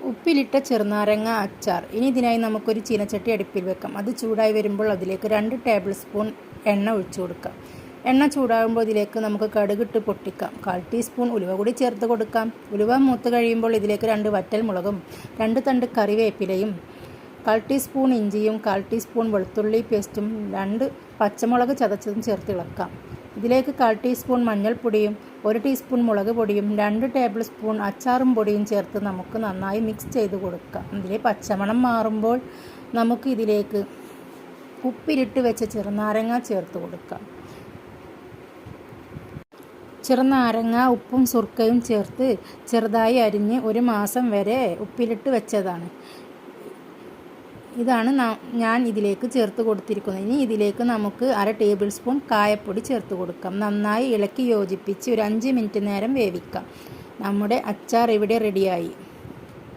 ഉപ്പിലിട്ട ചെറുനാരങ്ങ അച്ചാർ. ഇനി ഇതിനായി നമുക്കൊരു ചീനച്ചട്ടി അടുപ്പിൽ വെക്കാം. അത് ചൂടായി വരുമ്പോൾ അതിലേക്ക് 2 ടേബിൾ സ്പൂൺ എണ്ണ ഒഴിച്ചു കൊടുക്കാം. എണ്ണ ചൂടാകുമ്പോൾ ഇതിലേക്ക് നമുക്ക് കടുകിട്ട് പൊട്ടിക്കാം. 1/4 ടീസ്പൂൺ ഉലുവ കൂടി ചേർത്ത് കൊടുക്കാം. ഉലുവ മൂത്ത് കഴിയുമ്പോൾ ഇതിലേക്ക് 2 വറ്റൽമുളകും 2 തണ്ട് കറിവേപ്പിലയും 1/4 ടീസ്പൂൺ ഇഞ്ചിയും 1/4 ടീസ്പൂൺ വെളുത്തുള്ളി പേസ്റ്റും 2 പച്ചമുളക് ചതച്ചതും ചേർത്ത് ഇളക്കാം. ഇതിലേക്ക് 1/4 ടീസ്പൂൺ മഞ്ഞൾപ്പൊടിയും 1 ടീസ്പൂൺ മുളക് പൊടിയും 2 ടേബിൾ സ്പൂൺ അച്ചാറും പൊടിയും ചേർത്ത് നമുക്ക് നന്നായി മിക്സ് ചെയ്ത് കൊടുക്കാം. ഇതിലെ പച്ചമണം മാറുമ്പോൾ നമുക്ക് ഇതിലേക്ക് ഉപ്പിലിട്ട് വെച്ച ചെറുനാരങ്ങ ചേർത്ത് കൊടുക്കാം. ചെറുനാരങ്ങ ഉപ്പും സുർക്കയും ചേർത്ത് ചെറുതായി അരിഞ്ഞ് 1 മാസം വരെ ഉപ്പിലിട്ട് വെച്ചതാണ്. ഇതാണ് ഞാൻ ഇതിലേക്ക് ചേർത്ത് കൊടുത്തിരിക്കുന്നത്. ഇനി ഇതിലേക്ക് നമുക്ക് 1/2 ടേബിൾ സ്പൂൺ കായപ്പൊടി ചേർത്ത് കൊടുക്കാം. നന്നായി ഇളക്കി യോജിപ്പിച്ച് ഒരു 5 മിനിറ്റ് നേരം വേവിക്കാം. നമ്മുടെ അച്ചാർ ഇവിടെ റെഡിയായി.